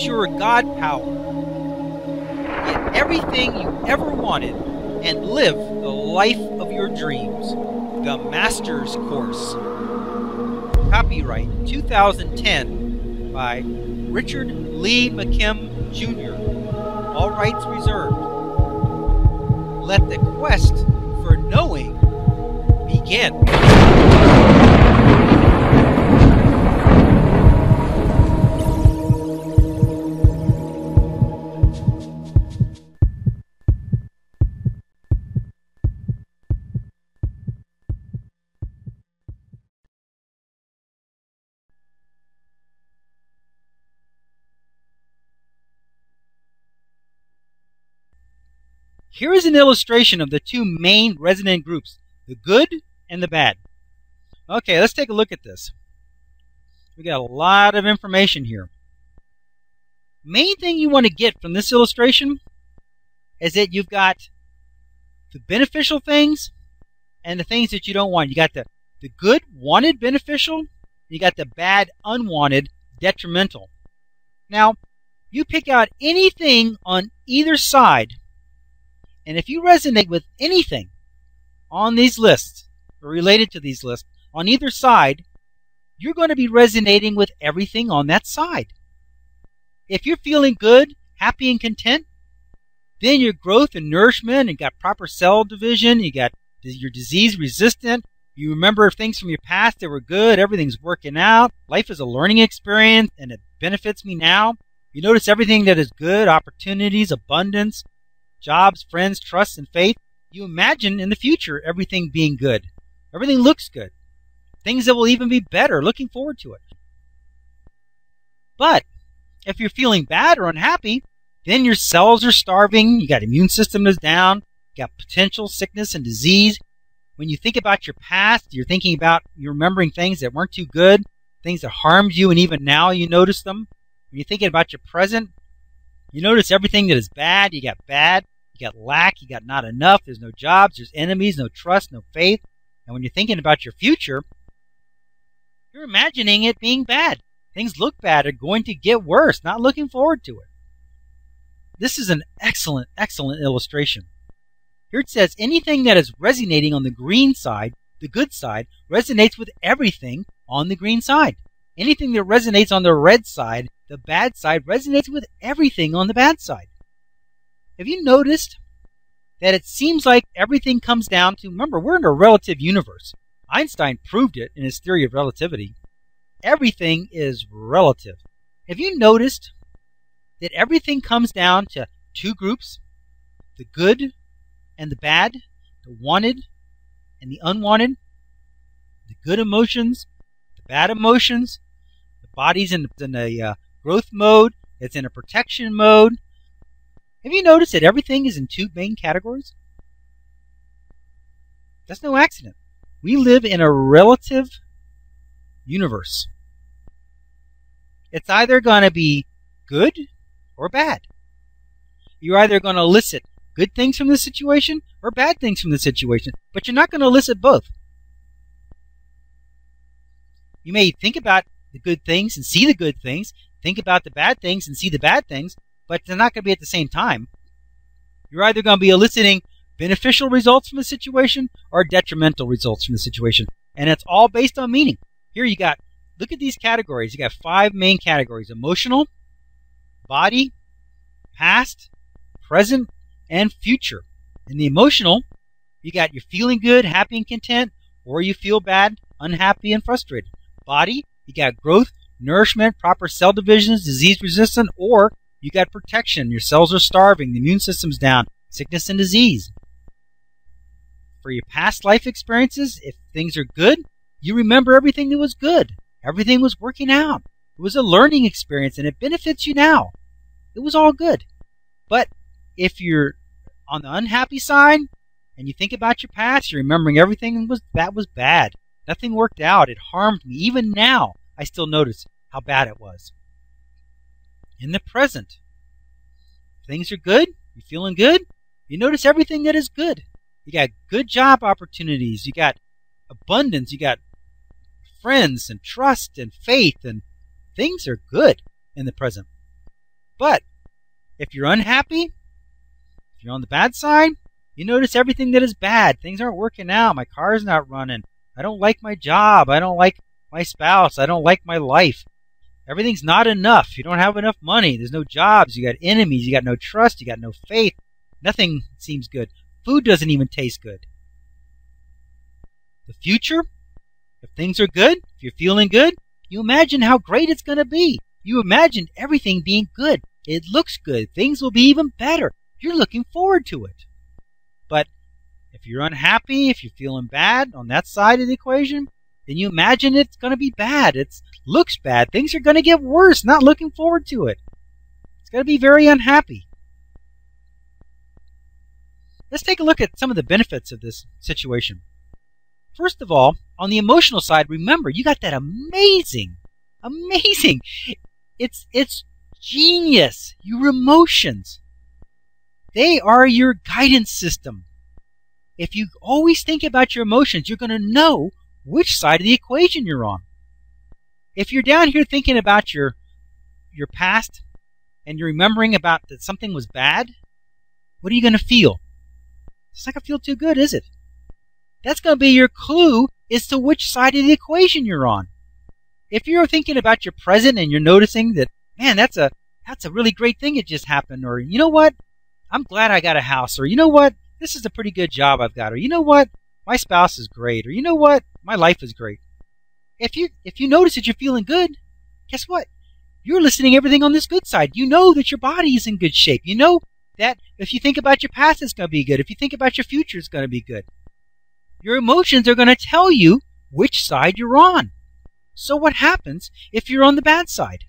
ensure God power. Get everything you ever wanted and live the life of your dreams. The Master's Course. Copyright 2010 by Richard Lee McKim Jr. All rights reserved. Let the quest for knowing begin. Here is an illustration of the two main resonant groups, the good and the bad. Okay, let's take a look at this. We got a lot of information here. Main thing you want to get from this illustration is that you've got the beneficial things and the things that you don't want. You got the good, wanted, beneficial. You got the bad, unwanted, detrimental. Now, you pick out anything on either side, and if you resonate with anything on these lists, or related to these lists, on either side, you're going to be resonating with everything on that side. If you're feeling good, happy, and content, then your growth and nourishment, and got proper cell division, you got your disease resistant, you remember things from your past that were good, everything's working out, life is a learning experience, and it benefits me now. You notice everything that is good, opportunities, abundance, jobs, friends, trust, and faith. You imagine in the future everything being good. Everything looks good. Things that will even be better. Looking forward to it. But if you're feeling bad or unhappy, then your cells are starving. You got immune system is down. You got potential sickness and disease. When you think about your past, you're remembering things that weren't too good, things that harmed you, and even now you notice them. When you're thinking about your present, you notice everything that is bad. You got lack, you got not enough, there's no jobs, there's enemies, no trust, no faith. And when you're thinking about your future, you're imagining it being bad. Things look bad, are going to get worse, not looking forward to it. This is an excellent, excellent illustration. Here it says anything that is resonating on the green side, the good side, resonates with everything on the green side. Anything that resonates on the red side, the bad side, resonates with everything on the bad side. Have you noticed that it seems like everything comes down to, remember, we're in a relative universe. Einstein proved it in his theory of relativity. Everything is relative. Have you noticed that everything comes down to two groups, the good and the bad, the wanted and the unwanted, the good emotions, the bad emotions, the body's in a growth mode, it's in a protection mode. Have you noticed that everything is in two main categories? That's no accident. We live in a relative universe. It's either going to be good or bad. You're either going to elicit good things from the situation or bad things from the situation, but you're not going to elicit both. You may think about the good things and see the good things, think about the bad things and see the bad things, but they're not going to be at the same time. You're either going to be eliciting beneficial results from the situation or detrimental results from the situation. And it's all based on meaning. Here you got, look at these categories. You got 5 main categories: emotional, body, past, present, and future. In the emotional, you got you're feeling good, happy, and content, or you feel bad, unhappy, and frustrated. Body, you got growth, nourishment, proper cell divisions, disease resistant, or you got protection. Your cells are starving, the immune system's down, sickness and disease. For your past life experiences, if things are good, you remember everything that was good. Everything was working out. It was a learning experience and it benefits you now. It was all good. But if you're on the unhappy side and you think about your past, you're remembering everything that was bad. Nothing worked out. It harmed me. Even now, I still notice how bad it was. In the present, things are good. You're feeling good. You notice everything that is good. You got good job opportunities. You got abundance. You got friends and trust and faith, and things are good in the present. But if you're unhappy, if you're on the bad side, you notice everything that is bad. Things aren't working out. My car's not running. I don't like my job. I don't like my spouse. I don't like my life. Everything's not enough. You don't have enough money. There's no jobs. You got enemies. You got no trust. You got no faith. Nothing seems good. Food doesn't even taste good. The future, if things are good, if you're feeling good, you imagine how great it's going to be. You imagine everything being good. It looks good. Things will be even better. You're looking forward to it. But if you're unhappy, if you're feeling bad on that side of the equation, then you imagine it's going to be bad. It looks bad. Things are going to get worse. Not looking forward to it. It's going to be very unhappy. Let's take a look at some of the benefits of this situation. First of all, on the emotional side, remember, you got that amazing, it's genius. Your emotions, they are your guidance system. If you always think about your emotions, you're going to know which side of the equation you're on. If you're down here thinking about your past and you're remembering about that something was bad, what are you going to feel? It's not going to feel too good, is it? That's going to be your clue as to which side of the equation you're on. If you're thinking about your present and you're noticing that, man, that's a really great thing that just happened, or you know what, I'm glad I got a house, or you know what, this is a pretty good job I've got, or you know what, my spouse is great, or you know what, my life is great. If you notice that you're feeling good, guess what? You're listening to everything on this good side. You know that your body is in good shape. You know that if you think about your past, it's going to be good. If you think about your future, it's going to be good. Your emotions are going to tell you which side you're on. So what happens if you're on the bad side?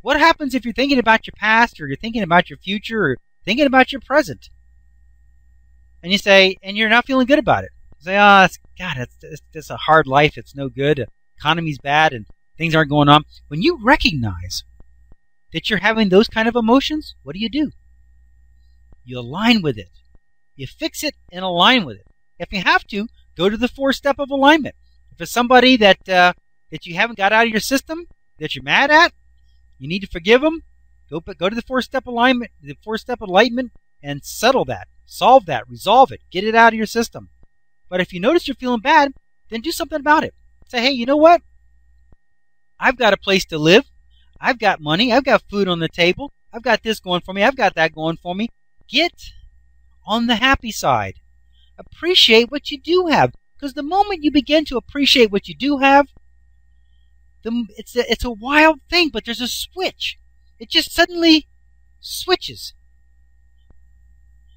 What happens if you're thinking about your past, or you're thinking about your future, or thinking about your present? And you say, and you're not feeling good about it. You say, oh, it's a hard life. It's no good. The economy's bad and things aren't going on. When you recognize that you're having those kind of emotions, what do? You align with it. You fix it and align with it. If you have to, go to the 4-step of alignment. If it's somebody that you haven't got out of your system, that you're mad at, you need to forgive them, go to the 4-step alignment, the 4-step enlightenment, and settle that, solve that, resolve it, get it out of your system. But if you notice you're feeling bad, then do something about it. Say, hey, you know what? I've got a place to live. I've got money. I've got food on the table. I've got this going for me. I've got that going for me. Get on the happy side. Appreciate what you do have. Because the moment you begin to appreciate what you do have, it's a wild thing, but there's a switch. It just suddenly switches.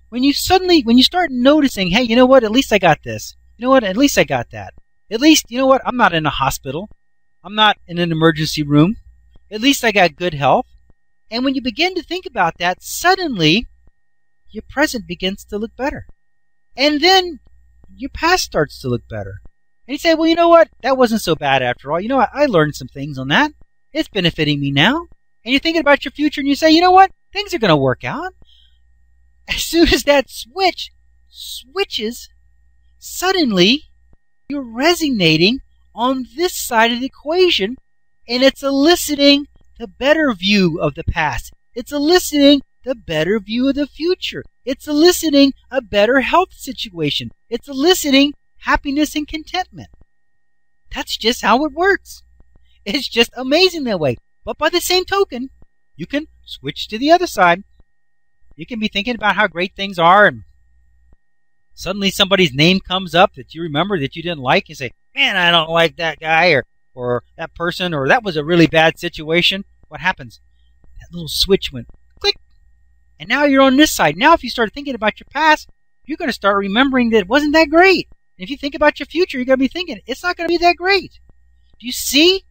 When you start noticing, hey, you know what, at least I got this. You know what, at least I got that. At least, you know what, I'm not in a hospital. I'm not in an emergency room. At least I got good health. And when you begin to think about that, suddenly your present begins to look better. And then your past starts to look better. And you say, well, you know what? That wasn't so bad after all. You know what? I learned some things on that. It's benefiting me now. And you're thinking about your future and you say, you know what? Things are going to work out. As soon as that switch switches, suddenly you're resonating on this side of the equation, and it's eliciting the better view of the past. It's eliciting the better view of the future. It's eliciting a better health situation. It's eliciting happiness and contentment. That's just how it works. It's just amazing that way. But by the same token, you can switch to the other side. You can be thinking about how great things are, and suddenly somebody's name comes up that you remember that you didn't like. You say, man, I don't like that guy or that person, or that was a really bad situation. What happens? That little switch went click, and now you're on this side. Now if you start thinking about your past, you're going to start remembering that it wasn't that great. And if you think about your future, you're going to be thinking, it's not going to be that great. Do you see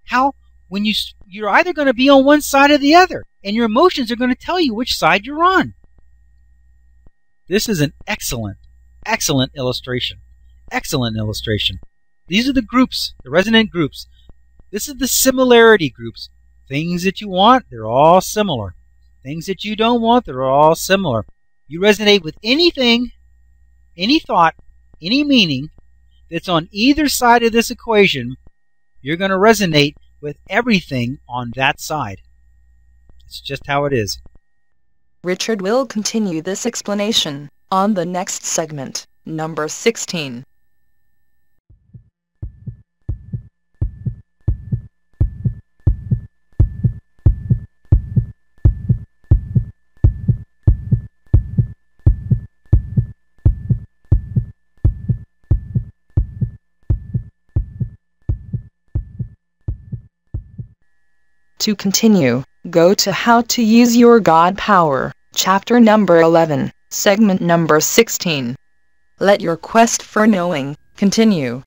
how when you're either going to be on one side or the other, and your emotions are going to tell you which side you're on? This is an excellent illustration. Excellent illustration. These are the groups, the resonant groups. This is the similarity groups. Things that you want, they're all similar. Things that you don't want, they're all similar. You resonate with anything, any thought, any meaning that's on either side of this equation, you're going to resonate with everything on that side. It's just how it is. Richard will continue this explanation on the next segment, number 16. To continue, go to How to Use Your God Power, chapter number 11, segment number 16. Let your quest for knowing continue.